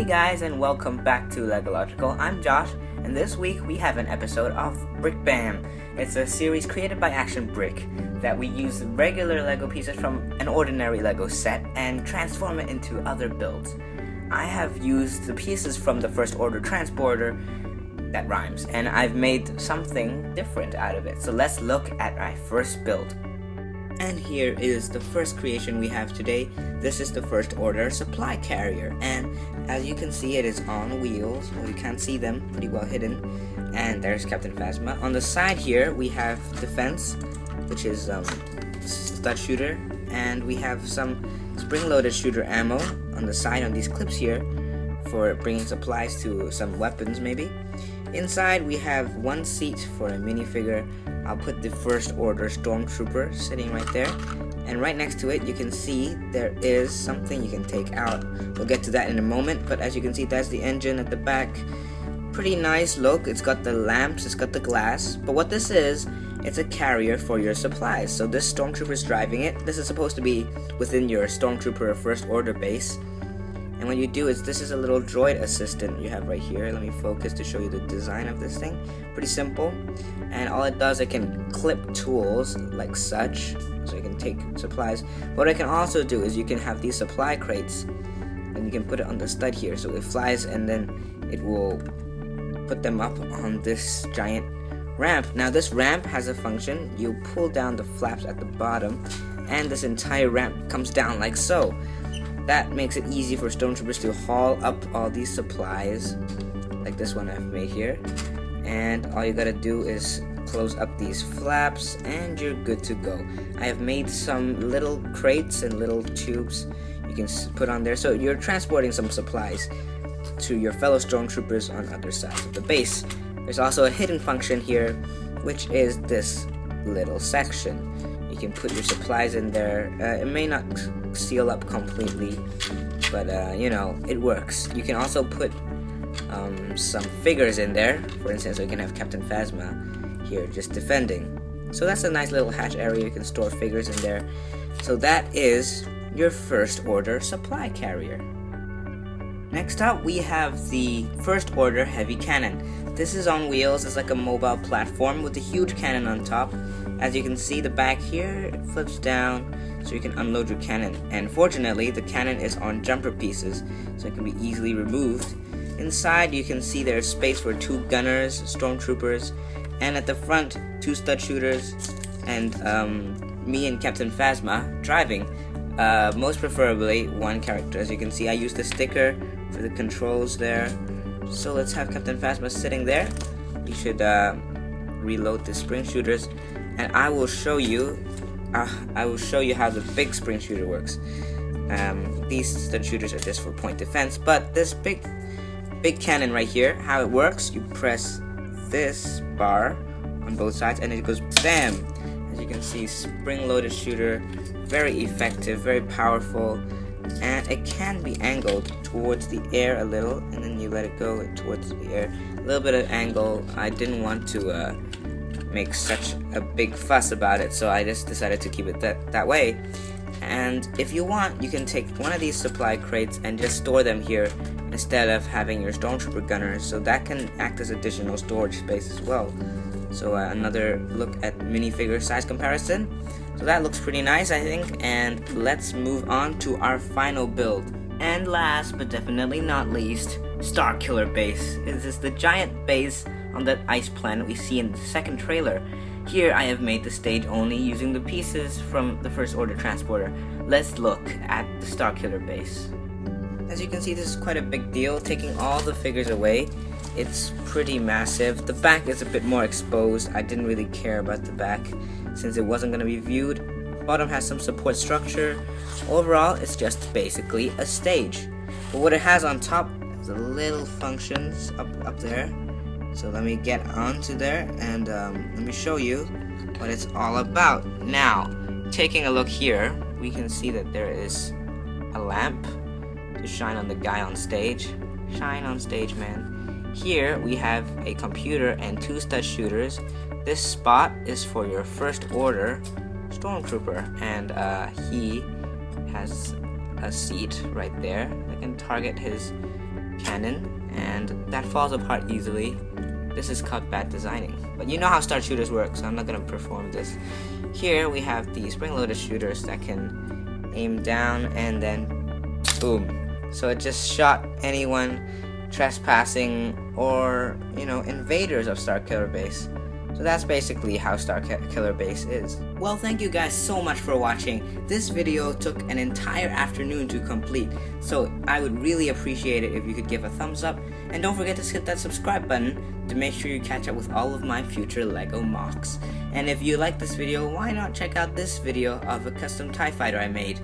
Hey guys, and welcome back to LegoLogical. I'm Josh, and this week we have an episode of BrickBam. It's a series created by Action Brick that we use regular Lego pieces from an ordinary Lego set and transform it into other builds. I have used the pieces from the first order transporter, that rhymes, and I've made something different out of it. So let's look at my first build. And here is the first creation we have today. This is the first order supply carrier, and as you can see, it is on wheels. Well, you can't see them, pretty well hidden. And there's Captain Phasma. On the side here we have defense, which is stud shooter, and we have some spring-loaded shooter ammo on the side on these clips here for bringing supplies to some weapons maybe. Inside we have one seat for a minifigure. I'll put the first order stormtrooper sitting right there, and right next to it you can see there is something you can take out. We'll get to that in a moment, but as you can see, that's the engine at the back. Pretty nice look. It's got the lamps, it's got the glass, but what this is, it's a carrier for your supplies. So this stormtrooper is driving it. This is supposed to be within your stormtrooper first order base. And what you do is, this is a little droid assistant you have right here. Let me focus to show you the design of this thing. Pretty simple. And all it does, it can clip tools like such, so you can take supplies. What it can also do is you can have these supply crates, and you can put it on the stud here, so it flies and then it will put them up on this giant ramp. Now this ramp has a function. You pull down the flaps at the bottom, and this entire ramp comes down like so. That makes it easy for stormtroopers to haul up all these supplies, like this one I've made here. And all you gotta do is close up these flaps and you're good to go. I have made some little crates and little tubes you can put on there, so you're transporting some supplies to your fellow stormtroopers on other sides of the base. There's also a hidden function here, which is this little section. You can put your supplies in there. It may not seal up completely, but you know, it works. You can also put some figures in there. For instance, you can have Captain Phasma here just defending. So that's a nice little hatch area. You can store figures in there. So that is your first order supply carrier. Next up, we have the first order heavy cannon. This is on wheels. It's like a mobile platform with a huge cannon on top. As you can see, the back here, it flips down so you can unload your cannon. And fortunately, the cannon is on jumper pieces, so it can be easily removed. Inside, you can see there's space for 2 gunners, stormtroopers, and at the front, 2 stud shooters, and me and Captain Phasma driving. Most preferably, 1 character. As you can see, I used the sticker for the controls there. So let's have Captain Phasma sitting there. You should reload the spring shooters, and I will show you how the big spring shooter works. These stud shooters are just for point defense, but this big cannon right here, how it works, you press this bar on both sides and it goes BAM. As you can see, spring-loaded shooter, very effective, very powerful, and it can be angled towards the air a little, and then you let it go towards the air. A little bit of angle. I didn't want to make such a big fuss about it, so I just decided to keep it that way. And if you want, you can take one of these supply crates and just store them here instead of having your stormtrooper gunners, so that can act as additional storage space as well. So another look at minifigure size comparison. So that looks pretty nice, I think, and let's move on to our final build. And last but definitely not least, Starkiller Base. This is the giant base on that ice planet we see in the second trailer. Here I have made the stage only using the pieces from the first order transporter. Let's look at the Starkiller Base. As you can see, this is quite a big deal. Taking all the figures away, it's pretty massive. The back is a bit more exposed. I didn't really care about the back since it wasn't going to be viewed. Bottom has some support structure. Overall, it's just basically a stage. But what it has on top is the little functions up there. So let me get onto there and let me show you what it's all about. Now, taking a look here, we can see that there is a lamp to shine on the guy on stage. Shine on stage, man. Here we have a computer and 2 stud shooters. This spot is for your first order stormtrooper, and he has a seat right there that can target his cannon, and that falls apart easily. This is called bad designing. But you know how star shooters work, so I'm not going to perform this. Here we have the spring-loaded shooters that can aim down and then boom. So it just shot anyone trespassing or, invaders of Starkiller Base. So that's basically how Starkiller Base is. Well, thank you guys so much for watching. This video took an entire afternoon to complete, so I would really appreciate it if you could give a thumbs up, and don't forget to hit that subscribe button to make sure you catch up with all of my future LEGO mocks. And if you like this video, why not check out this video of a custom TIE fighter I made,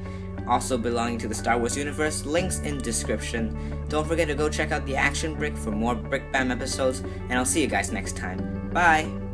also belonging to the Star Wars universe, links in description. Don't forget to go check out the Action Brick for more BrickBam episodes, and I'll see you guys next time. Bye!